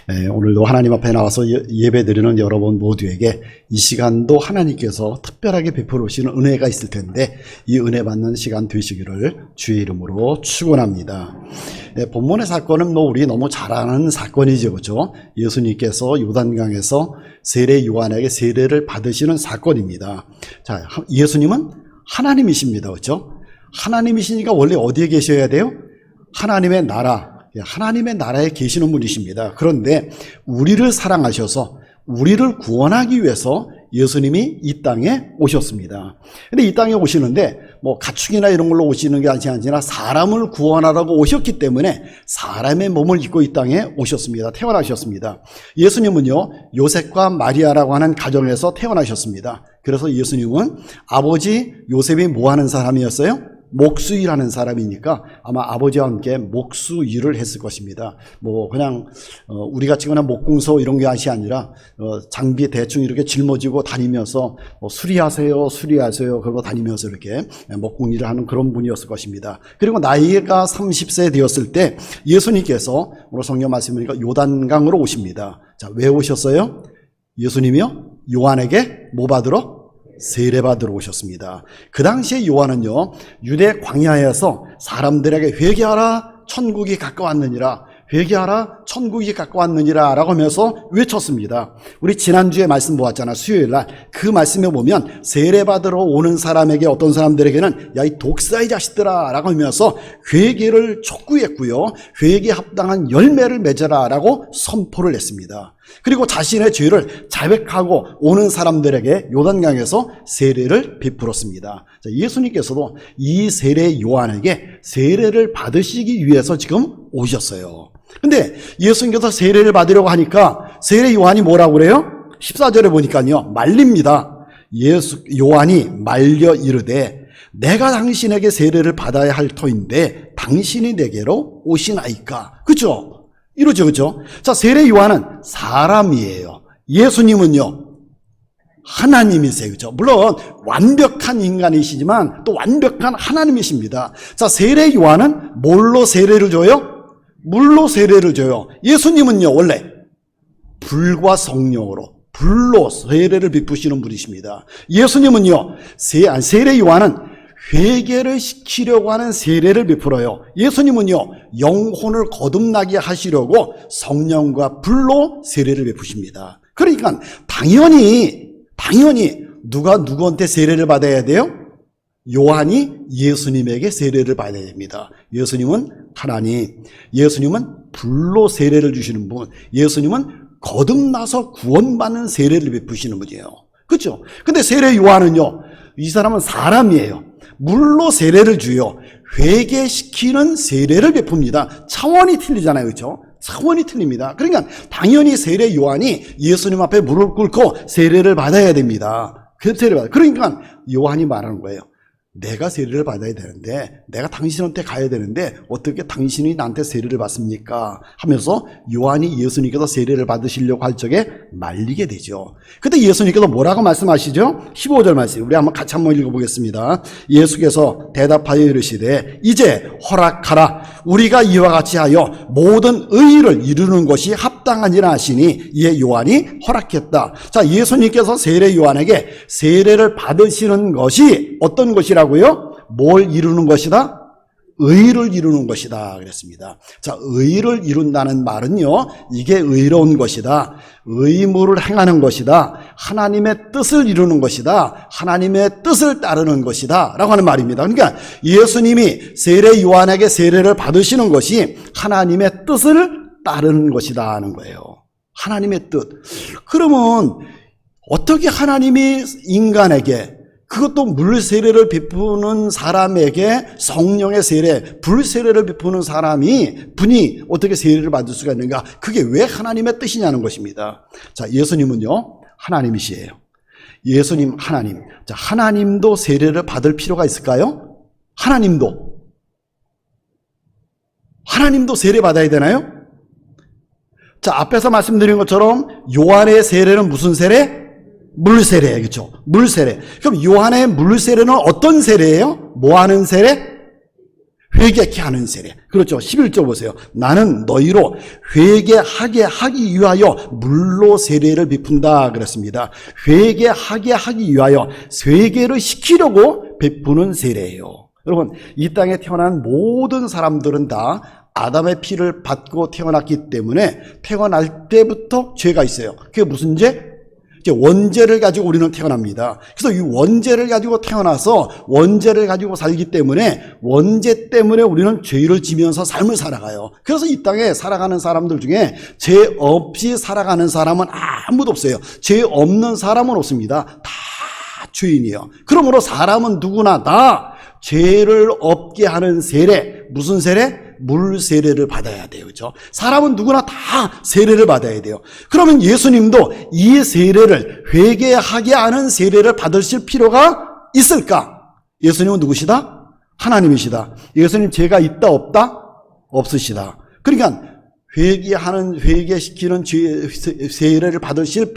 오늘도 하나님 앞에 나와서 예배드리는 여러분 모두에게 이 시간도 하나님께서 특별하게 베풀어 오시는 은혜가 있을 텐데 이 은혜 받는 시간 되시기를 주의 이름으로 축원합니다. 본문의 사건은 우리 너무 잘 아는 사건이죠, 그렇죠? 예수님께서 요단강에서 세례 요한에게 세례를 받으시는 사건입니다. 자, 예수님은 하나님이십니다, 그렇죠? 하나님이시니까 원래 어디에 계셔야 돼요? 하나님의 나라에 계시는 분이십니다. 그런데 우리를 사랑하셔서 우리를 구원하기 위해서 예수님이 이 땅에 오셨습니다. 근데 이 땅에 오시는데 가축이나 이런 걸로 오시는 게 아니라 사람을 구원하라고 오셨기 때문에 사람의 몸을 입고 이 땅에 오셨습니다. 태어나셨습니다. 예수님은요, 요셉과 마리아라고 하는 가정에서 태어나셨습니다. 그래서 예수님은 아버지 요셉이 뭐 하는 사람이었어요? 목수일하는 사람이니까 아마 아버지와 함께 목수일을 했을 것입니다. 그냥 우리같이 그냥 목공소 이런 것이 아니라 장비 대충 이렇게 짊어지고 다니면서 수리하세요 그러고 다니면서 이렇게 목공일을 하는 그런 분이었을 것입니다. 그리고 나이가 30세 되었을 때 예수님께서 오늘 성경 말씀이니까 요단강으로 오십니다. 자, 왜 오셨어요? 예수님이요, 요한에게 뭐 받으러? 세례 받으러 오셨습니다. 그 당시에 요한은요, 유대 광야에서 사람들에게 회개하라, 천국이 가까웠느니라, 회개하라, 천국이 가까웠느니라 라고 하면서 외쳤습니다. 우리 지난주에 말씀 보았잖아, 수요일날. 그 말씀에 보면 세례 받으러 오는 사람에게, 어떤 사람들에게는 야, 이 독사의 자식들아 라고 하면서 회개를 촉구했고요, 회개에 합당한 열매를 맺어라 라고 선포를 했습니다. 그리고 자신의 죄를 자백하고 오는 사람들에게 요단강에서 세례를 베풀었습니다. 예수님께서도 이 세례 요한에게 세례를 받으시기 위해서 지금 오셨어요. 근데 예수님께서 세례를 받으려고 하니까 세례 요한이 뭐라고 그래요? 14절에 보니까요, 말립니다. 요한이 말려 이르되 내가 당신에게 세례를 받아야 할 터인데 당신이 내게로 오시나이까. 그렇죠? 이러죠, 그렇죠? 자, 세례 요한은 사람이에요. 예수님은요, 하나님이세요, 그렇죠? 물론 완벽한 인간이시지만 또 완벽한 하나님이십니다. 자, 세례 요한은 뭘로 세례를 줘요? 물로 세례를 줘요. 예수님은요, 원래 불과 성령으로, 불로 세례를 베푸시는 분이십니다. 예수님은요, 세례 요한은 회개를 시키려고 하는 세례를 베풀어요. 예수님은요, 영혼을 거듭나게 하시려고 성령과 불로 세례를 베푸십니다. 그러니까 당연히 누가 누구한테 세례를 받아야 돼요? 요한이 예수님에게 세례를 받아야 됩니다. 예수님은 하나님, 예수님은 불로 세례를 주시는 분, 예수님은 거듭나서 구원받는 세례를 베푸시는 분이에요. 그렇죠? 근데 세례 요한은요, 이 사람은 사람이에요. 물로 세례를 주요, 회개시키는 세례를 베풉니다. 차원이 틀리잖아요, 그렇죠? 차원이 틀립니다. 그러니까 당연히 세례 요한이 예수님 앞에 무릎 꿇고 세례를 받아야 됩니다. 그러니까 요한이 말하는 거예요. 내가 세례를 받아야 되는데, 내가 당신한테 가야 되는데 어떻게 당신이 나한테 세례를 받습니까? 하면서 요한이 예수님께서 세례를 받으시려고 할 적에 말리게 되죠. 그때 예수님께서 뭐라고 말씀하시죠? 15절 말씀, 우리 같이 한번 읽어보겠습니다. 예수께서 대답하여 이르시되 이제 허락하라. 우리가 이와 같이 하여 모든 의의를 이루는 것이 합당하니라 하시니 이에 요한이 허락했다. 자, 예수님께서 세례 요한에게 세례를 받으시는 것이 어떤 것이라고요? 뭘 이루는 것이다? 의를 이루는 것이다 그랬습니다. 자, 의를 이룬다는 말은요, 이게 의로운 것이다, 의무를 행하는 것이다, 하나님의 뜻을 이루는 것이다, 하나님의 뜻을 따르는 것이다 라고 하는 말입니다. 그러니까 예수님이 세례 요한에게 세례를 받으시는 것이 하나님의 뜻을 따르는 것이다 하는 거예요. 하나님의 뜻. 그러면 어떻게 하나님이 인간에게, 그것도 물 세례를 베푸는 사람에게 성령의 세례, 불 세례를 베푸는 분이 어떻게 세례를 받을 수가 있는가? 그게 왜 하나님의 뜻이냐는 것입니다. 자, 예수님은요, 하나님이시에요. 예수님 하나님. 자, 하나님도 세례를 받을 필요가 있을까요? 하나님도 세례 받아야 되나요? 자, 앞에서 말씀드린 것처럼 요한의 세례는 무슨 세례? 물세례, 그렇죠? 물세례. 그럼 요한의 물세례는 어떤 세례예요? 뭐 하는 세례? 회개케 하는 세례. 그렇죠. 11절 보세요. 나는 너희로 회개하게 하기 위하여 물로 세례를 베푼다 그랬습니다. 회개하게 하기 위하여 회개를 시키려고 베푸는 세례예요. 여러분, 이 땅에 태어난 모든 사람들은 다 아담의 피를 받고 태어났기 때문에 태어날 때부터 죄가 있어요. 그게 무슨 죄? 원죄를 가지고 우리는 태어납니다. 그래서 이 원죄를 가지고 태어나서 원죄를 가지고 살기 때문에 원죄 때문에 우리는 죄를 지면서 삶을 살아가요. 그래서 이 땅에 살아가는 사람들 중에 죄 없이 살아가는 사람은 아무도 없어요. 죄 없는 사람은 없습니다. 다 죄인이에요. 그러므로 사람은 누구나 다 죄를 없게 하는 세례, 무슨 세례? 물 세례를 받아야 돼요. 그렇죠? 사람은 누구나 다 세례를 받아야 돼요. 그러면 예수님도 이 세례를 회개하게 하는 세례를 받으실 필요가 있을까? 예수님은 누구시다? 하나님이시다. 예수님 죄가 있다 없다? 없으시다. 그러니까 회개시키는 세례를 받으실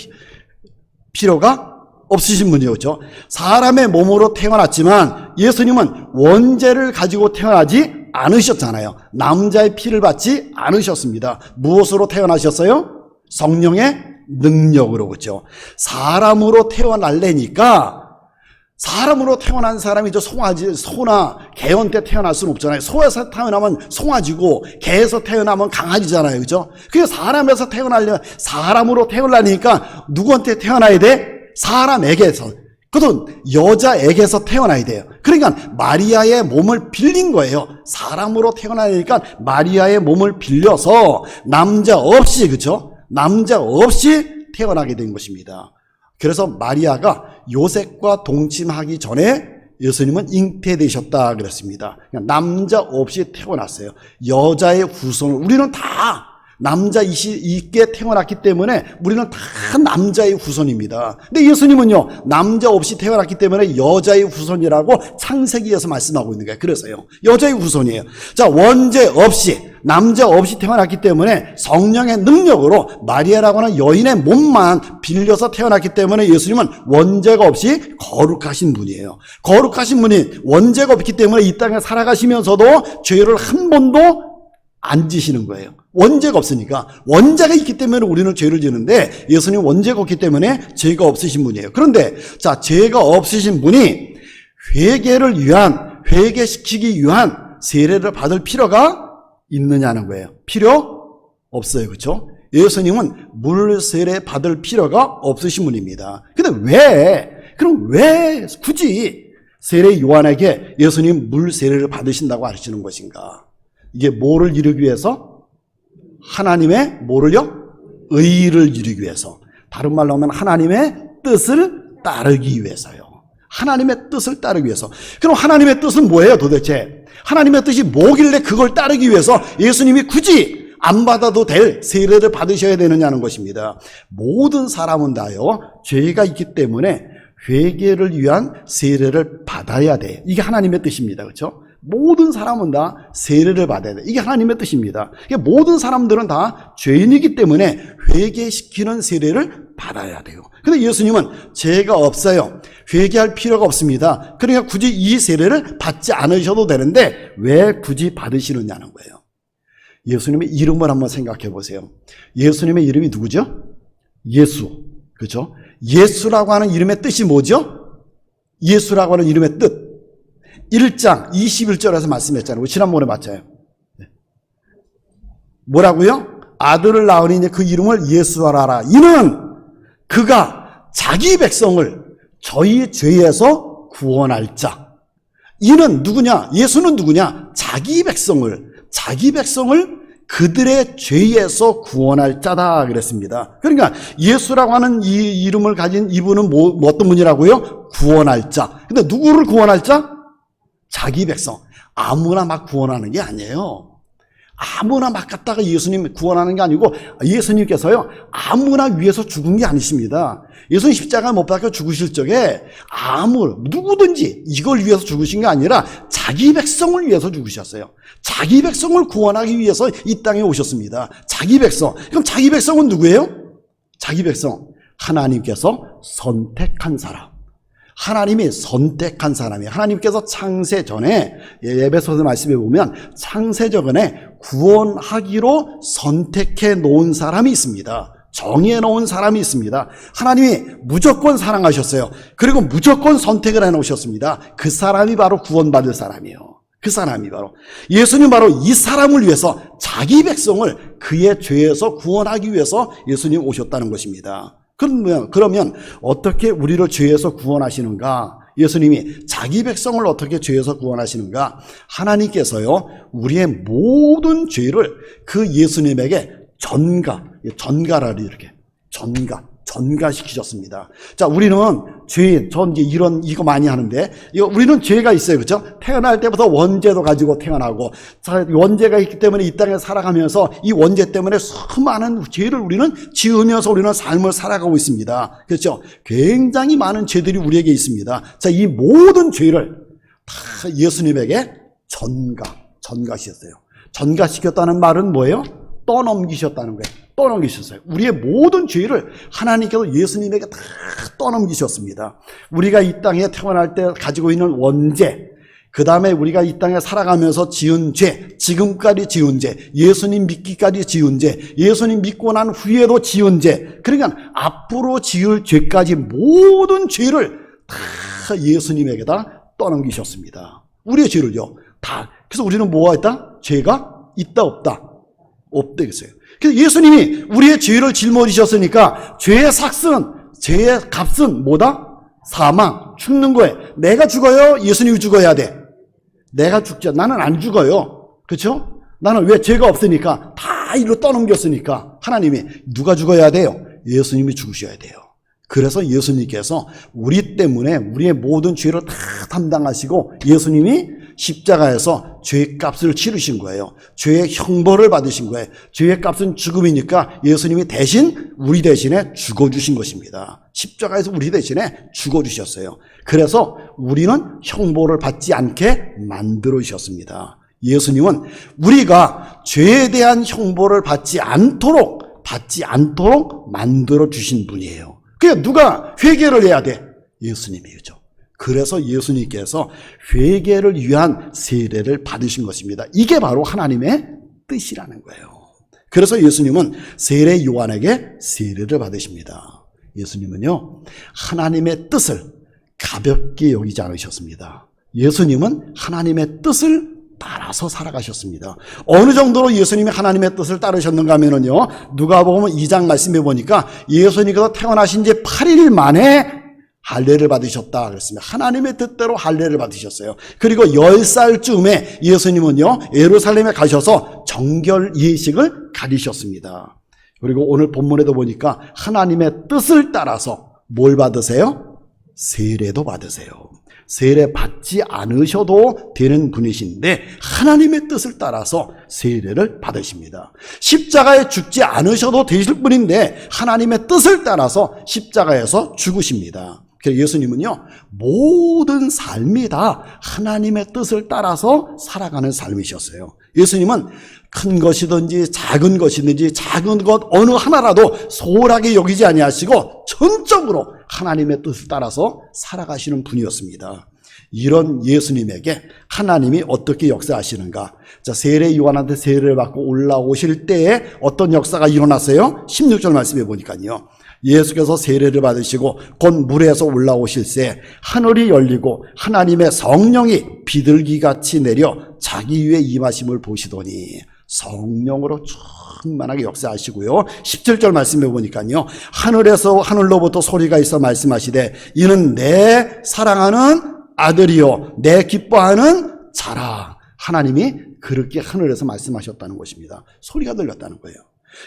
필요가 없으신 분이죠. 그렇죠? 사람의 몸으로 태어났지만 예수님은 원죄를 가지고 태어나지 않으셨잖아요. 남자의 피를 받지 않으셨습니다. 무엇으로 태어나셨어요? 성령의 능력으로. 그렇죠? 사람으로 태어날래니까 사람으로 태어난 사람이 소나 개원 때 태어날 수는 없잖아요. 소에서 태어나면 송아지고 개에서 태어나면 강아지잖아요. 그렇죠? 그래서 사람에서 사람으로 태어나니까 누구한테 태어나야 돼? 사람에게서. 그것은 여자에게서 태어나야 돼요. 그러니까 마리아의 몸을 빌린 거예요. 사람으로 태어나니까 마리아의 몸을 빌려서 남자 없이, 그렇죠? 남자 없이 태어나게 된 것입니다. 그래서 마리아가 요셉과 동침하기 전에 예수님은 잉태되셨다 그랬습니다. 그러니까 남자 없이 태어났어요. 여자의 후손을 우리는 다 남자이게 태어났기 때문에 우리는 다 남자의 후손입니다. 근데 예수님은요, 남자 없이 태어났기 때문에 여자의 후손이라고 창세기에서 말씀하고 있는 거예요. 그래서요, 여자의 후손이에요. 자, 원죄 없이, 남자 없이 태어났기 때문에 성령의 능력으로 마리아라고 하는 여인의 몸만 빌려서 태어났기 때문에 예수님은 원죄가 없이 거룩하신 분이에요. 거룩하신 분이 원죄가 없기 때문에 이 땅에 살아가시면서도 죄를 한 번도 안 지시는 거예요. 원죄가 없으니까. 원죄가 있기 때문에 우리는 죄를 지는데 예수님 원죄가 없기 때문에 죄가 없으신 분이에요. 그런데 자, 죄가 없으신 분이 회개시키기 위한 세례를 받을 필요가 있느냐는 거예요. 필요 없어요. 그렇죠? 예수님은 물 세례 받을 필요가 없으신 분입니다. 근데 그럼 왜 굳이 세례 요한에게 예수님 물 세례를 받으신다고 하시는 것인가? 이게 뭐를 이루기 위해서? 하나님의 뭐를요? 의를 이루기 위해서. 다른 말로 하면 하나님의 뜻을 따르기 위해서요. 하나님의 뜻을 따르기 위해서. 그럼 하나님의 뜻은 뭐예요 도대체? 하나님의 뜻이 뭐길래 그걸 따르기 위해서 예수님이 굳이 안 받아도 될 세례를 받으셔야 되느냐는 것입니다. 모든 사람은 다요, 죄가 있기 때문에 회개를 위한 세례를 받아야 돼. 이게 하나님의 뜻입니다. 그렇죠? 모든 사람은 다 세례를 받아야 돼. 이게 하나님의 뜻입니다. 모든 사람들은 다 죄인이기 때문에 회개시키는 세례를 받아야 돼요. 근데 예수님은 죄가 없어요. 회개할 필요가 없습니다. 그러니까 굳이 이 세례를 받지 않으셔도 되는데 왜 굳이 받으시느냐는 거예요. 예수님의 이름을 한번 생각해 보세요. 예수님의 이름이 누구죠? 예수. 그렇죠? 예수라고 하는 이름의 뜻이 뭐죠? 예수라고 하는 이름의 뜻. 1장 21절에서 말씀했잖아요. 지난번에 맞아요. 뭐라고요? 아들을 낳으니 그 이름을 예수하라. 이는 그가 자기 백성을 저희 죄에서 구원할 자. 이는 누구냐? 예수는 누구냐? 자기 백성을 그들의 죄에서 구원할 자다 그랬습니다. 그러니까 예수라고 하는 이 이름을 가진 이분은 어떤 분이라고요? 구원할 자. 근데 누구를 구원할 자? 자기 백성. 아무나 막 구원하는 게 아니에요. 아무나 막 갖다가 예수님 구원하는 게 아니고 예수님께서요, 아무나 위해서 죽은 게 아니십니다. 예수님 십자가에 못 박혀 죽으실 적에 누구든지 이걸 위해서 죽으신 게 아니라 자기 백성을 위해서 죽으셨어요. 자기 백성을 구원하기 위해서 이 땅에 오셨습니다. 자기 백성. 그럼 자기 백성은 누구예요? 자기 백성. 하나님께서 선택한 사람. 하나님이 선택한 사람이에요. 하나님께서 창세 전에 에베소서 말씀해 보면 창세 전에 구원하기로 선택해 놓은 사람이 있습니다. 정의해 놓은 사람이 있습니다. 하나님이 무조건 사랑하셨어요. 그리고 무조건 선택을 해 놓으셨습니다. 그 사람이 바로 구원받을 사람이에요. 그 사람이 바로 예수님, 바로 이 사람을 위해서 자기 백성을 그의 죄에서 구원하기 위해서 예수님 오셨다는 것입니다. 그러면 어떻게 우리를 죄에서 구원하시는가? 예수님이 자기 백성을 어떻게 죄에서 구원하시는가? 하나님께서요, 우리의 모든 죄를 그 예수님에게 전가라리 이렇게 전가시키셨습니다. 자, 우리는 죄인, 전 이제 이거 많이 하는데, 우리는 죄가 있어요. 그렇죠? 태어날 때부터 원죄도 가지고 태어나고, 원죄가 있기 때문에 이 땅에 살아가면서 이 원죄 때문에 수많은 죄를 우리는 지으면서 우리는 삶을 살아가고 있습니다. 그렇죠? 굉장히 많은 죄들이 우리에게 있습니다. 자, 이 모든 죄를 다 예수님에게 전가시켰어요. 전가시켰다는 말은 뭐예요? 떠넘기셨다는 거예요. 떠넘기셨어요. 우리의 모든 죄를 하나님께서 예수님에게 다 떠넘기셨습니다. 우리가 이 땅에 태어날 때 가지고 있는 원죄, 그 다음에 우리가 이 땅에 살아가면서 지은 죄, 지금까지 지은 죄, 예수님 믿기까지 지은 죄, 예수님 믿고 난 후에도 지은 죄, 그러니까 앞으로 지을 죄까지 모든 죄를 다 예수님에게다 떠넘기셨습니다. 우리의 죄를요, 다. 그래서 우리는 뭐가 있다? 죄가 있다, 없다? 없대겠어요. 그래서 예수님이 우리의 죄를 짊어지셨으니까 죄의 삭은, 죄의 값은 뭐다? 사망, 죽는 거예요. 내가 죽어요? 예수님이 죽어야 돼? 내가 죽죠. 나는 안 죽어요. 그렇죠? 나는 왜 죄가 없으니까, 다 일로 떠넘겼으니까 하나님이 누가 죽어야 돼요? 예수님이 죽으셔야 돼요. 그래서 예수님께서 우리 때문에 우리의 모든 죄를 다 담당하시고 예수님이 십자가에서 죄의 값을 치르신 거예요. 죄의 형벌을 받으신 거예요. 죄의 값은 죽음이니까 예수님이 대신 우리 대신에 죽어주신 것입니다. 십자가에서 우리 대신에 죽어주셨어요. 그래서 우리는 형벌을 받지 않게 만들어주셨습니다. 예수님은 우리가 죄에 대한 형벌을 받지 않도록 만들어주신 분이에요. 그러니까 누가 회개를 해야 돼? 예수님이죠. 그래서 예수님께서 회개를 위한 세례를 받으신 것입니다. 이게 바로 하나님의 뜻이라는 거예요. 그래서 예수님은 세례 요한에게 세례를 받으십니다. 예수님은요, 하나님의 뜻을 가볍게 여기지 않으셨습니다. 예수님은 하나님의 뜻을 따라서 살아가셨습니다. 어느 정도로 예수님이 하나님의 뜻을 따르셨는가 하면요, 누가복음 2장 말씀해 보니까 예수님께서 태어나신 지 8일 만에 할례를 받으셨다 그랬습니다. 하나님의 뜻대로 할례를 받으셨어요. 그리고 10살쯤에 예수님은요, 예루살렘에 가셔서 정결 예식을 가리셨습니다. 그리고 오늘 본문에도 보니까 하나님의 뜻을 따라서 뭘 받으세요? 세례도 받으세요. 세례 받지 않으셔도 되는 분이신데 하나님의 뜻을 따라서 세례를 받으십니다. 십자가에 죽지 않으셔도 되실 분인데 하나님의 뜻을 따라서 십자가에서 죽으십니다. 그래서 예수님은요, 모든 삶이 다 하나님의 뜻을 따라서 살아가는 삶이셨어요. 예수님은 큰 것이든지 작은 것이든지 작은 것 어느 하나라도 소홀하게 여기지 아니하시고 전적으로 하나님의 뜻을 따라서 살아가시는 분이었습니다. 이런 예수님에게 하나님이 어떻게 역사하시는가? 자, 세례 요한한테 세례를 받고 올라오실 때에 어떤 역사가 일어났어요? 16절 말씀해 보니까요, 예수께서 세례를 받으시고 곧 물에서 올라오실새 하늘이 열리고 하나님의 성령이 비둘기같이 내려 자기 위에 임하심을 보시더니, 성령으로 충만하게 역사하시고요. 17절 말씀해 보니까요, 하늘로부터 소리가 있어 말씀하시되 이는 내 사랑하는 아들이요 내 기뻐하는 자라. 하나님이 그렇게 하늘에서 말씀하셨다는 것입니다. 소리가 들렸다는 거예요.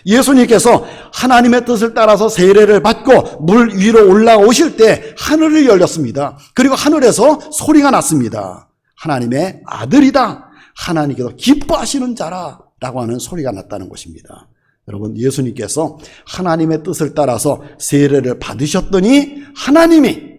예수님께서 하나님의 뜻을 따라서 세례를 받고 물 위로 올라오실 때 하늘이 열렸습니다. 그리고 하늘에서 소리가 났습니다. 하나님의 아들이다, 하나님께서 기뻐하시는 자라 라고 하는 소리가 났다는 것입니다. 여러분, 예수님께서 하나님의 뜻을 따라서 세례를 받으셨더니 하나님이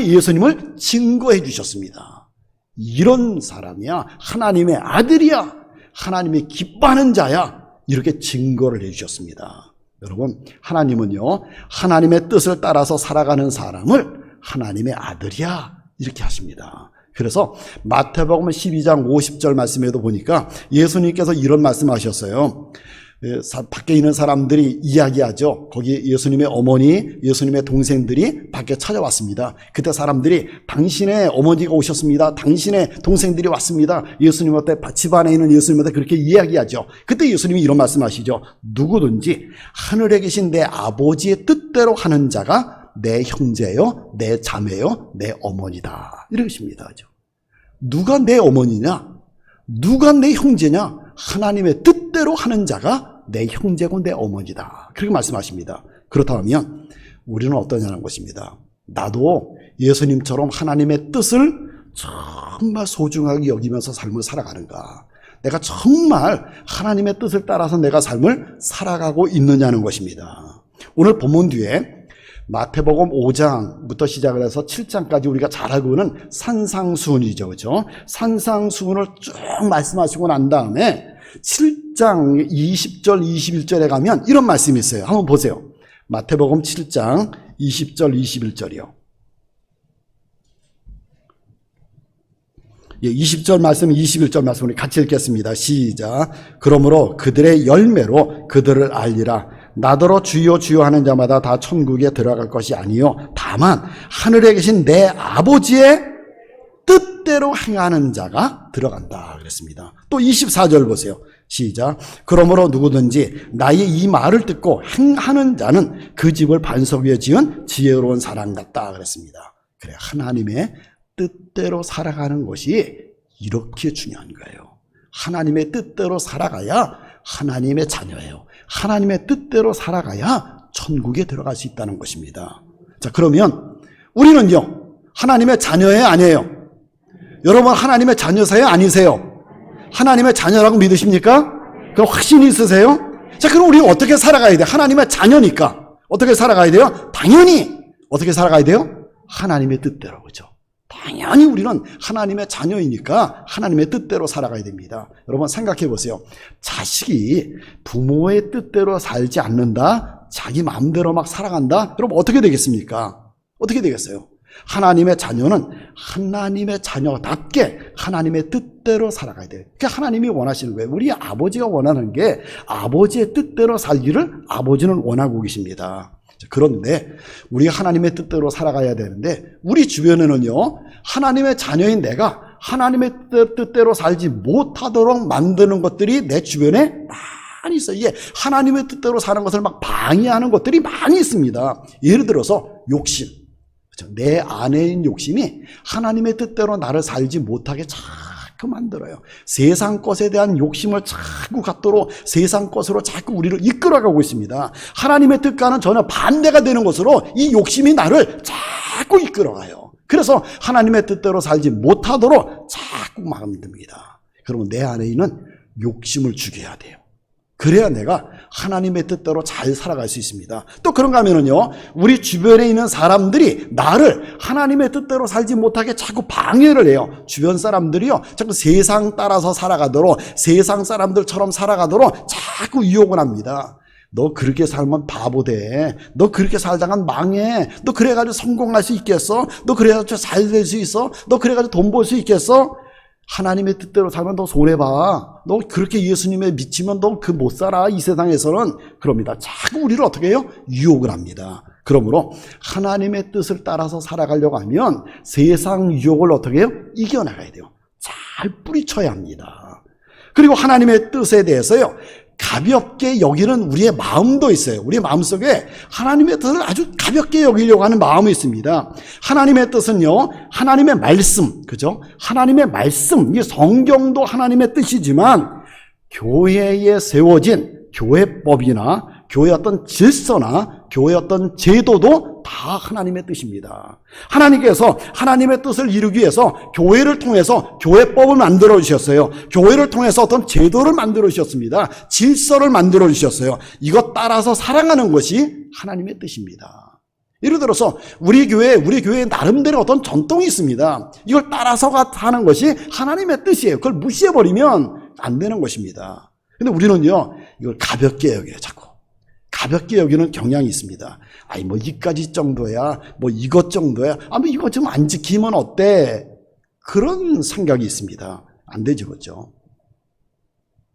예수님을 증거해 주셨습니다. 이런 사람이야, 하나님의 아들이야, 하나님이 기뻐하는 자야, 이렇게 증거를 해 주셨습니다. 여러분, 하나님은요, 하나님의 뜻을 따라서 살아가는 사람을 하나님의 아들이야. 이렇게 하십니다. 그래서 마태복음 12장 50절 말씀에도 보니까 예수님께서 이런 말씀하셨어요. 밖에 있는 사람들이 이야기하죠. 거기 예수님의 어머니, 예수님의 동생들이 밖에 찾아왔습니다. 그때 사람들이 당신의 어머니가 오셨습니다. 당신의 동생들이 왔습니다. 예수님한테 집 안에 있는 예수님한테 그렇게 이야기하죠. 그때 예수님이 이런 말씀하시죠. 누구든지 하늘에 계신 내 아버지의 뜻대로 하는 자가 내 형제요, 내 자매요, 내 어머니다. 이러십니다. 누가 내 어머니냐? 누가 내 형제냐? 하나님의 뜻대로 하는 자가 내 형제고 내 어머니다. 그렇게 말씀하십니다. 그렇다면 우리는 어떠냐는 것입니다. 나도 예수님처럼 하나님의 뜻을 정말 소중하게 여기면서 삶을 살아가는가? 내가 정말 하나님의 뜻을 따라서 내가 삶을 살아가고 있느냐는 것입니다. 오늘 본문 뒤에 마태복음 5장부터 시작을 해서 7장까지 우리가 잘 알고 있는 산상수훈이죠. 그렇죠? 산상수훈을 쭉 말씀하시고 난 다음에 7장 20절 21절에 가면 이런 말씀이 있어요. 한번 보세요. 마태복음 7장 20절 21절이요. 20절 말씀 21절 말씀 우리 같이 읽겠습니다. 시작. 그러므로 그들의 열매로 그들을 알리라. 나더러 주여 주여 하는 자마다 다 천국에 들어갈 것이 아니요 다만 하늘에 계신 내 아버지의 뜻대로 행하는 자가 들어간다 그랬습니다. 또 24절 보세요. 시작. 그러므로 누구든지 나의 이 말을 듣고 행하는 자는 그 집을 반석 위에 지은 지혜로운 사람 같다 그랬습니다. 그래, 하나님의 뜻대로 살아가는 것이 이렇게 중요한 거예요. 하나님의 뜻대로 살아가야 하나님의 자녀예요. 하나님의 뜻대로 살아가야 천국에 들어갈 수 있다는 것입니다. 자, 그러면 우리는요, 하나님의 자녀예요, 아니에요? 여러분 하나님의 자녀세요, 아니세요? 하나님의 자녀라고 믿으십니까? 그 확신이 있으세요? 자, 그럼 우리는 어떻게 살아가야 돼요? 하나님의 자녀니까 어떻게 살아가야 돼요? 당연히 어떻게 살아가야 돼요? 하나님의 뜻대로. 그렇죠? 당연히 우리는 하나님의 자녀이니까 하나님의 뜻대로 살아가야 됩니다. 여러분 생각해 보세요. 자식이 부모의 뜻대로 살지 않는다, 자기 마음대로 막 살아간다, 여러분 어떻게 되겠습니까? 어떻게 되겠어요? 하나님의 자녀는 하나님의 자녀답게 하나님의 뜻대로 살아가야 돼요. 그게 하나님이 원하시는 거예요. 우리 아버지가 원하는 게 아버지의 뜻대로 살기를 아버지는 원하고 계십니다. 그런데 우리가 하나님의 뜻대로 살아가야 되는데 우리 주변에는요, 하나님의 자녀인 내가 하나님의 뜻대로 살지 못하도록 만드는 것들이 내 주변에 많이 있어요. 이게 하나님의 뜻대로 사는 것을 막 방해하는 것들이 많이 있습니다. 예를 들어서 욕심. 내 안에 있는 욕심이 하나님의 뜻대로 나를 살지 못하게 자꾸 만들어요. 세상 것에 대한 욕심을 자꾸 갖도록 세상 것으로 자꾸 우리를 이끌어가고 있습니다. 하나님의 뜻과는 전혀 반대가 되는 것으로 이 욕심이 나를 자꾸 이끌어가요. 그래서 하나님의 뜻대로 살지 못하도록 자꾸 만듭니다. 그러면 내 안에 있는 욕심을 죽여야 돼요. 그래야 내가 하나님의 뜻대로 잘 살아갈 수 있습니다. 또 그런가 하면은요, 우리 주변에 있는 사람들이 나를 하나님의 뜻대로 살지 못하게 자꾸 방해를 해요. 주변 사람들이요, 자꾸 세상 따라서 살아가도록, 세상 사람들처럼 살아가도록 자꾸 유혹을 합니다. 너 그렇게 살면 바보 돼. 너 그렇게 살다간 망해. 너 그래가지고 성공할 수 있겠어? 너 그래가지고 잘 될 수 있어? 너 그래가지고 돈 벌 수 있겠어? 하나님의 뜻대로 살면 너 손해봐. 너 그렇게 예수님에 미치면 너 그 못 살아. 이 세상에서는. 그럽니다. 자꾸 우리를 어떻게 해요? 유혹을 합니다. 그러므로 하나님의 뜻을 따라서 살아가려고 하면 세상 유혹을 어떻게 해요? 이겨나가야 돼요. 잘 뿌리쳐야 합니다. 그리고 하나님의 뜻에 대해서요, 가볍게 여기는 우리의 마음도 있어요. 우리의 마음속에 하나님의 뜻을 아주 가볍게 여기려고 하는 마음이 있습니다. 하나님의 뜻은요, 하나님의 말씀, 그죠? 하나님의 말씀, 이 성경도 하나님의 뜻이지만 교회에 세워진 교회법이나 교회 어떤 질서나 교회 어떤 제도도 다 하나님의 뜻입니다. 하나님께서 하나님의 뜻을 이루기 위해서 교회를 통해서 교회법을 만들어 주셨어요. 교회를 통해서 어떤 제도를 만들어 주셨습니다. 질서를 만들어 주셨어요. 이것 따라서 살아가는 것이 하나님의 뜻입니다. 예를 들어서 우리 교회에 나름대로 어떤 전통이 있습니다. 이걸 따라서 하는 것이 하나님의 뜻이에요. 그걸 무시해버리면 안 되는 것입니다. 근데 우리는요, 이걸 가볍게 여겨요, 자꾸. 가볍게 여기는 경향이 있습니다. 아이, 뭐, 이까지 정도야, 뭐, 이것 정도야, 뭐, 이거 좀 안 지키면 어때? 그런 생각이 있습니다. 안 되죠, 그렇죠?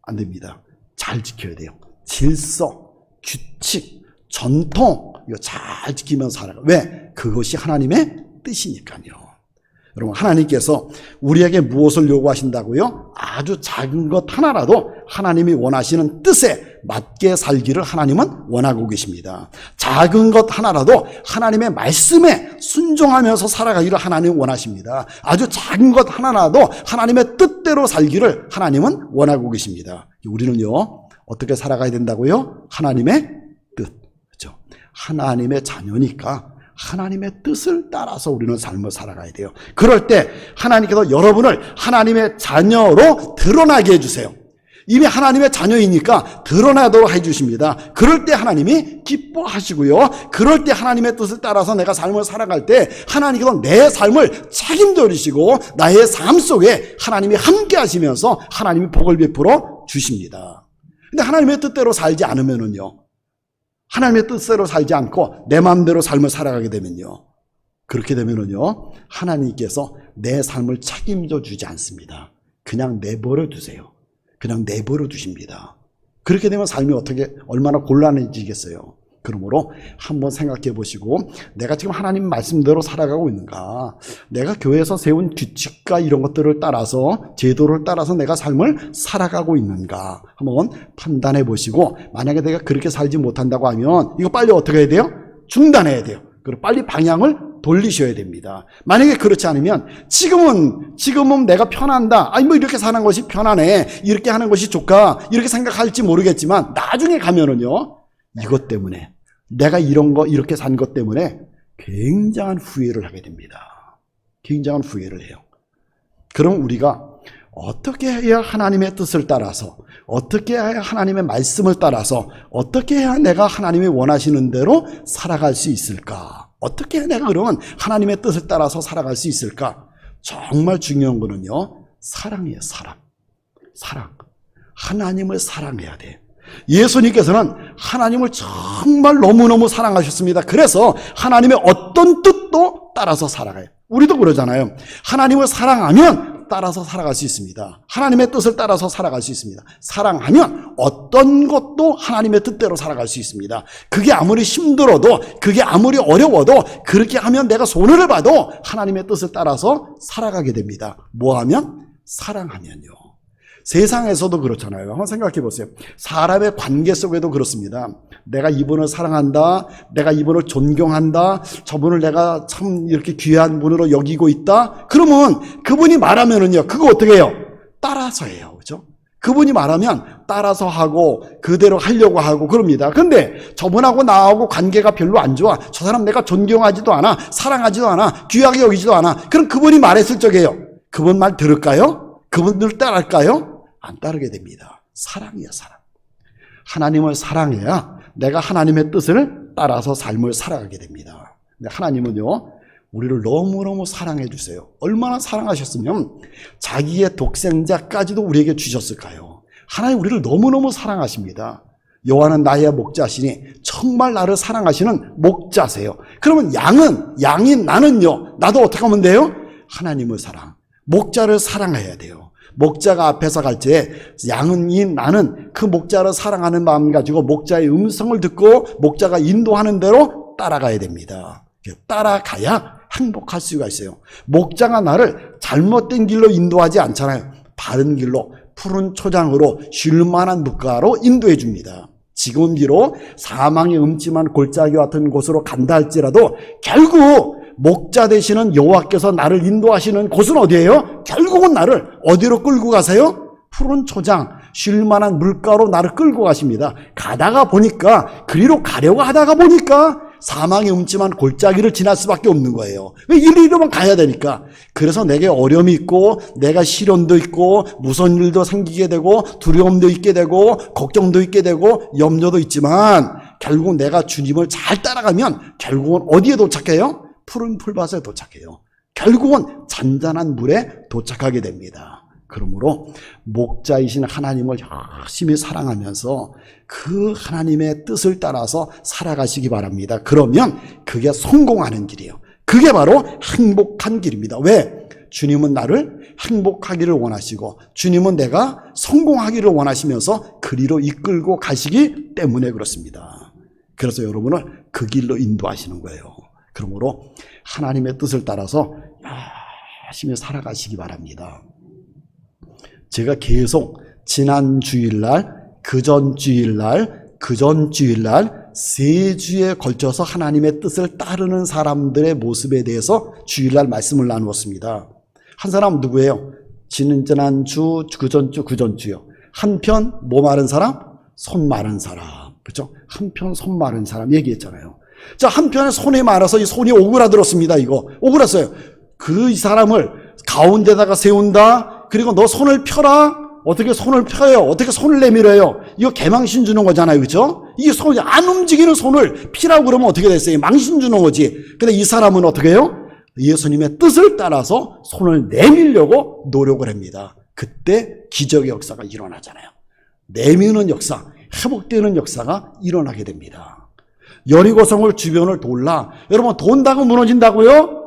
안 됩니다. 잘 지켜야 돼요. 질서, 규칙, 전통, 이거 잘 지키면서 살아가. 왜? 그것이 하나님의 뜻이니까요. 여러분, 하나님께서 우리에게 무엇을 요구하신다고요? 아주 작은 것 하나라도 하나님이 원하시는 뜻에 맞게 살기를 하나님은 원하고 계십니다. 작은 것 하나라도 하나님의 말씀에 순종하면서 살아가기를 하나님은 원하십니다. 아주 작은 것 하나라도 하나님의 뜻대로 살기를 하나님은 원하고 계십니다. 우리는요, 어떻게 살아가야 된다고요? 하나님의 뜻. 그렇죠? 하나님의 자녀니까 하나님의 뜻을 따라서 우리는 삶을 살아가야 돼요. 그럴 때 하나님께서 여러분을 하나님의 자녀로 드러나게 해주세요. 이미 하나님의 자녀이니까 드러나도록 해주십니다. 그럴 때 하나님이 기뻐하시고요. 그럴 때 하나님의 뜻을 따라서 내가 삶을 살아갈 때 하나님께서 내 삶을 책임져주시고 나의 삶 속에 하나님이 함께 하시면서 하나님이 복을 베풀어 주십니다. 근데 하나님의 뜻대로 살지 않으면은요, 하나님의 뜻대로 살지 않고 내 마음대로 삶을 살아가게 되면요, 그렇게 되면은요, 하나님께서 내 삶을 책임져 주지 않습니다. 그냥 내버려 두세요. 그냥 내버려 두십니다. 그렇게 되면 삶이 얼마나 곤란해지겠어요. 그러므로 한번 생각해 보시고, 내가 지금 하나님 말씀대로 살아가고 있는가? 내가 교회에서 세운 규칙과 이런 것들을 따라서, 제도를 따라서 내가 삶을 살아가고 있는가? 한번 판단해 보시고, 만약에 내가 그렇게 살지 못한다고 하면 이거 빨리 어떻게 해야 돼요? 중단해야 돼요. 그리고 빨리 방향을 돌리셔야 됩니다. 만약에 그렇지 않으면 지금은 내가 편한다. 아니, 뭐 이렇게 사는 것이 편하네. 이렇게 하는 것이 좋까? 이렇게 생각할지 모르겠지만 나중에 가면은요, 이것 때문에, 내가 이렇게 산 것 때문에 굉장한 후회를 하게 됩니다. 굉장한 후회를 해요. 그럼 우리가 어떻게 해야 하나님의 뜻을 따라서, 어떻게 해야 하나님의 말씀을 따라서, 어떻게 해야 내가 하나님이 원하시는 대로 살아갈 수 있을까? 어떻게 해야 내가 그러면 하나님의 뜻을 따라서 살아갈 수 있을까? 정말 중요한 거는요, 사랑이에요. 사랑. 하나님을 사랑해야 돼. 예수님께서는 하나님을 정말 너무너무 사랑하셨습니다. 그래서 하나님의 어떤 뜻도 따라서 살아가요. 우리도 그러잖아요. 하나님을 사랑하면 따라서 살아갈 수 있습니다. 하나님의 뜻을 따라서 살아갈 수 있습니다. 사랑하면 어떤 것도 하나님의 뜻대로 살아갈 수 있습니다. 그게 아무리 힘들어도, 그게 아무리 어려워도, 그렇게 하면 내가 손해를 봐도 하나님의 뜻을 따라서 살아가게 됩니다. 뭐 하면? 사랑하면요. 세상에서도 그렇잖아요. 한번 생각해 보세요. 사람의 관계 속에도 그렇습니다. 내가 이분을 사랑한다, 내가 이분을 존경한다, 저분을 내가 참 이렇게 귀한 분으로 여기고 있다. 그러면 그분이 말하면은요, 그거 어떻게 해요? 따라서 해요. 그죠? 그분이 말하면 따라서 하고 그대로 하려고 하고 그럽니다. 근데 저분하고 나하고 관계가 별로 안 좋아. 저 사람 내가 존경하지도 않아, 사랑하지도 않아, 귀하게 여기지도 않아. 그럼 그분이 말했을 적에요, 그분 말 들을까요? 그분들 따를까요? 안 따르게 됩니다. 사랑이야, 사랑. 하나님을 사랑해야 내가 하나님의 뜻을 따라서 삶을 살아가게 됩니다. 근데 하나님은요, 우리를 너무너무 사랑해 주세요. 얼마나 사랑하셨으면 자기의 독생자까지도 우리에게 주셨을까요? 하나님 우리를 너무너무 사랑하십니다. 여호와는 나의 목자시니 정말 나를 사랑하시는 목자세요. 그러면 양인 나는요, 나도 어떻게 하면 돼요? 하나님을 목자를 사랑해야 돼요. 목자가 앞에서 갈 때 양인 나는 그 목자를 사랑하는 마음 가지고 목자의 음성을 듣고 목자가 인도하는 대로 따라가야 됩니다. 따라가야 행복할 수가 있어요. 목자가 나를 잘못된 길로 인도하지 않잖아요. 바른 길로, 푸른 초장으로, 쉴만한 물가로 인도해 줍니다. 지금 비록 사망의 음침한 골짜기 같은 곳으로 간다 할지라도 결국 목자 되시는 여호와께서 나를 인도하시는 곳은 어디예요? 결국은 나를 어디로 끌고 가세요? 푸른 초장, 쉴만한 물가로 나를 끌고 가십니다. 가다가 보니까, 그리로 가려고 하다가 보니까 사망의 음침한 골짜기를 지날 수밖에 없는 거예요. 왜 이리로만 가야 되니까. 그래서 내게 어려움이 있고, 내가 시련도 있고, 무서운 일도 생기게 되고, 두려움도 있게 되고, 걱정도 있게 되고, 염려도 있지만 결국 내가 주님을 잘 따라가면 결국은 어디에 도착해요? 푸른 풀밭에 도착해요. 결국은 잔잔한 물에 도착하게 됩니다. 그러므로 목자이신 하나님을 열심히 사랑하면서 그 하나님의 뜻을 따라서 살아가시기 바랍니다. 그러면 그게 성공하는 길이에요. 그게 바로 행복한 길입니다. 왜? 주님은 나를 행복하기를 원하시고 주님은 내가 성공하기를 원하시면서 그리로 이끌고 가시기 때문에 그렇습니다. 그래서 여러분을 그 길로 인도하시는 거예요. 그러므로 하나님의 뜻을 따라서 열심히 살아가시기 바랍니다. 제가 계속 지난 주일날, 그전 주일날, 그전 주일날 3주에 걸쳐서 하나님의 뜻을 따르는 사람들의 모습에 대해서 주일날 말씀을 나누었습니다. 한 사람 누구예요? 지난 주, 그전 주, 그전 주요. 한편 뭐 마른 사람? 손 마른 사람. 그렇죠? 한편 손 마른 사람 얘기했잖아요. 자, 한편에 손이 말아서 이 손이 오그라들었습니다. 이거 오그랐어요. 이 사람을 가운데다가 세운다. 그리고 너 손을 펴라. 어떻게 손을 펴요? 어떻게 손을 내밀어요? 이거 개망신 주는 거잖아요. 그렇죠? 이 손이 안 움직이는 손을 피라고 그러면 어떻게 됐어요? 망신 주는 거지. 근데 이 사람은 어떻게 해요? 예수님의 뜻을 따라서 손을 내밀려고 노력을 합니다. 그때 기적의 역사가 일어나잖아요. 내미는 역사, 회복되는 역사가 일어나게 됩니다. 여리고성을 주변을 돌라. 여러분 돈다고 무너진다고요?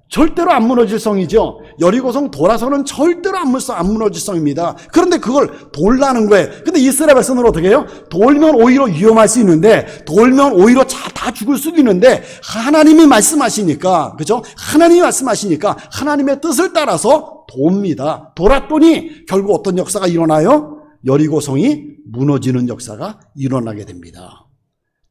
절대로 안 무너질 성이죠. 여리고성 돌아서는 절대로 안 무너질 성입니다. 그런데 그걸 돌라는 거예요. 근데 이스라엘 백성은 어떻게 해요? 돌면 오히려 위험할 수 있는데, 돌면 오히려 다 죽을 수도 있는데, 하나님이 말씀하시니까, 그죠? 하나님이 말씀하시니까 하나님의 뜻을 따라서 돕니다. 돌았더니 결국 어떤 역사가 일어나요? 여리고성이 무너지는 역사가 일어나게 됩니다.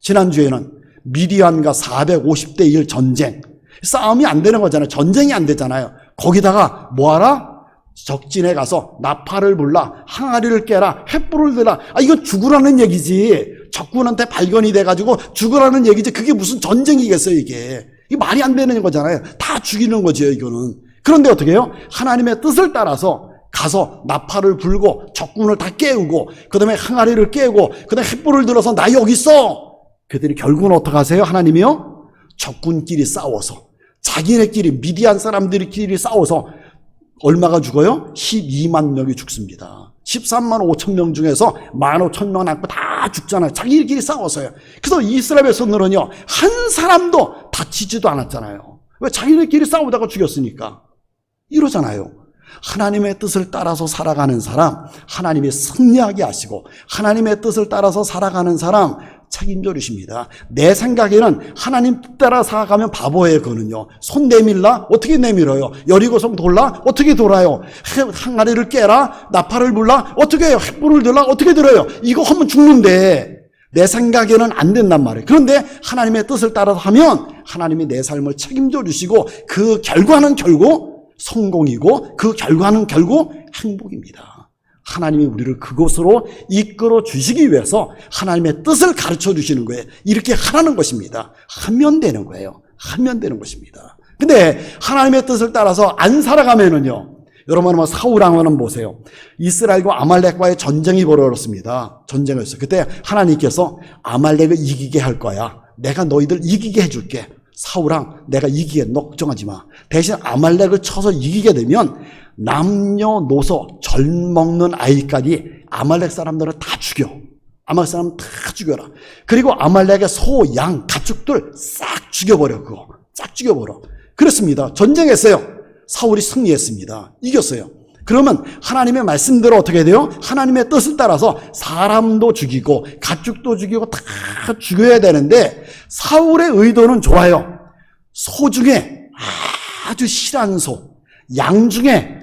지난주에는 미디안과 450대 1 전쟁, 싸움이 안 되는 거잖아요. 전쟁이 안 되잖아요. 거기다가 뭐하라? 적진에 가서 나팔을 불라, 항아리를 깨라, 횃불을 들라. 이건 죽으라는 얘기지. 적군한테 발견이 돼가지고 죽으라는 얘기지. 그게 무슨 전쟁이겠어요, 이게. 이게 말이 안 되는 거잖아요. 다 죽이는 거죠, 이거는. 그런데 어떻게 해요? 하나님의 뜻을 따라서 가서 나팔을 불고 적군을 다 깨우고 그 다음에 항아리를 깨고 그 다음에 횃불을 들어서 나 여기 있어. 그들이 결국은 어떻게 하세요? 하나님이요? 적군끼리 싸워서 자기네끼리 미디안 사람들끼리 싸워서 얼마가 죽어요? 12만 명이 죽습니다. 13만 5천 명 중에서 15,000명 남고 다 죽잖아요. 자기들끼리 싸워서요. 그래서 이스라엘 백성들은요, 한 사람도 다치지도 않았잖아요. 왜? 자기들끼리 싸우다가 죽였으니까. 이러잖아요. 하나님의 뜻을 따라서 살아가는 사람, 하나님이 승리하게 하시고 하나님의 뜻을 따라서 살아가는 사람 책임져 주십니다. 내 생각에는 하나님 뜻 따라 살아가면 바보예요. 그거는요. 손 내밀라? 어떻게 내밀어요? 여리고성 돌라? 어떻게 돌아요? 항아리를 깨라? 나팔을 불라? 어떻게 해요? 횃불을 들라? 어떻게 들어요? 이거 하면 죽는데 내 생각에는 안 된단 말이에요. 그런데 하나님의 뜻을 따라서 하면 하나님이 내 삶을 책임져 주시고 그 결과는 결국 성공이고 그 결과는 결국 행복입니다. 하나님이 우리를 그곳으로 이끌어 주시기 위해서 하나님의 뜻을 가르쳐 주시는 거예요. 이렇게 하라는 것입니다. 하면 되는 거예요. 하면 되는 것입니다. 근데 하나님의 뜻을 따라서 안 살아가면은요, 여러분 한번 사울왕은 보세요. 이스라엘과 아말렉과의 전쟁이 벌어졌습니다. 전쟁을 했어요. 그때 하나님께서 아말렉을 이기게 할 거야. 내가 너희들 이기게 해줄게. 사울왕, 내가 이기게, 너 걱정하지 마. 대신 아말렉을 쳐서 이기게 되면 남녀노소 젊먹는 아이까지 아말렉 사람들을 다 죽여. 아말렉 사람 다 죽여라. 그리고 아말렉의 소, 양, 가축들 싹 죽여버려. 그거 싹 죽여버려. 그렇습니다. 전쟁했어요. 사울이 승리했습니다. 이겼어요. 그러면 하나님의 말씀대로 어떻게 돼요? 하나님의 뜻을 따라서 사람도 죽이고 가축도 죽이고 다 죽여야 되는데 사울의 의도는 좋아요. 소 중에 아주 실한 소, 양 중에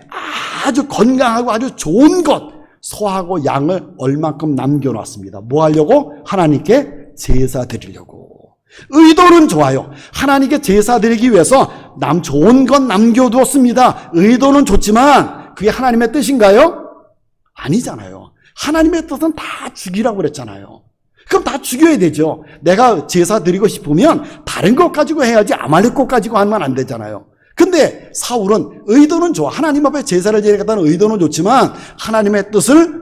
아주 건강하고 아주 좋은 것, 소하고 양을 얼만큼 남겨놨습니다. 뭐 하려고? 하나님께 제사 드리려고. 의도는 좋아요. 하나님께 제사 드리기 위해서 좋은 것 남겨두었습니다. 의도는 좋지만 그게 하나님의 뜻인가요? 아니잖아요. 하나님의 뜻은 다 죽이라고 그랬잖아요. 그럼 다 죽여야 되죠. 내가 제사 드리고 싶으면 다른 것 가지고 해야지 아말렉 것 가지고 하면 안 되잖아요. 근데 사울은 의도는 좋아. 하나님 앞에 제사를 드리겠다는 의도는 좋지만 하나님의 뜻을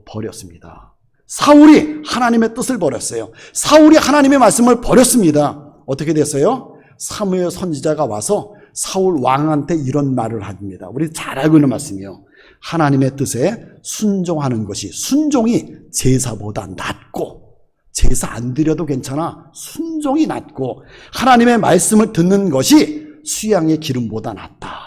버렸습니다. 사울이 하나님의 뜻을 버렸어요. 사울이 하나님의 말씀을 버렸습니다. 어떻게 됐어요? 사무엘 선지자가 와서 사울 왕한테 이런 말을 합니다. 우리 잘 알고 있는 말씀이요. 하나님의 뜻에 순종하는 것이, 순종이 제사보다 낫고, 제사 안 드려도 괜찮아, 순종이 낫고, 하나님의 말씀을 듣는 것이 수양의 기름보다 낫다,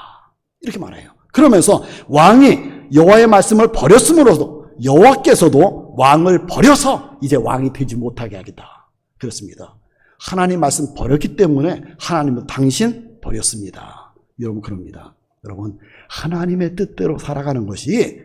이렇게 말해요. 그러면서 왕이 여호와의 말씀을 버렸으므로도 여호와께서도 왕을 버려서 이제 왕이 되지 못하게 하겠다, 그렇습니다. 하나님 말씀 버렸기 때문에 하나님은 당신 버렸습니다. 여러분, 그럽니다. 여러분, 하나님의 뜻대로 살아가는 것이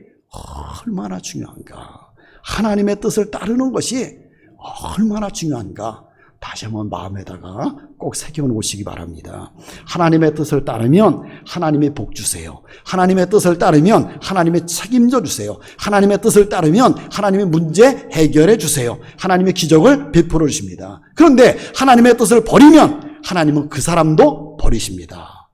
얼마나 중요한가, 하나님의 뜻을 따르는 것이 얼마나 중요한가, 다시 한번 마음에다가 꼭 새겨놓으시기 바랍니다. 하나님의 뜻을 따르면 하나님이 복 주세요. 하나님의 뜻을 따르면 하나님이 책임져 주세요. 하나님의 뜻을 따르면 하나님이 문제 해결해 주세요. 하나님의 기적을 베풀어 주십니다. 그런데 하나님의 뜻을 버리면 하나님은 그 사람도 버리십니다.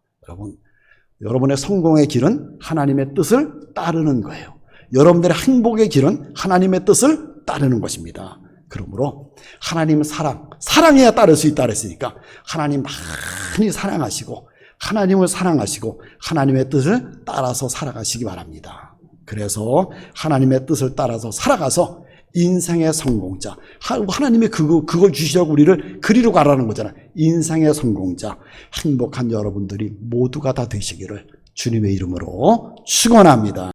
여러분의 성공의 길은 하나님의 뜻을 따르는 거예요. 여러분들의 행복의 길은 하나님의 뜻을 따르는 것입니다. 그러므로 하나님 사랑해야 따를 수 있다 그랬으니까 하나님 많이 사랑하시고, 하나님을 사랑하시고 하나님의 뜻을 따라서 살아가시기 바랍니다. 그래서 하나님의 뜻을 따라서 살아가서 인생의 성공자, 하나님이 그걸 주시려고 우리를 그리로 가라는 거잖아요. 인생의 성공자, 행복한 여러분들이 모두가 다 되시기를 주님의 이름으로 축원합니다.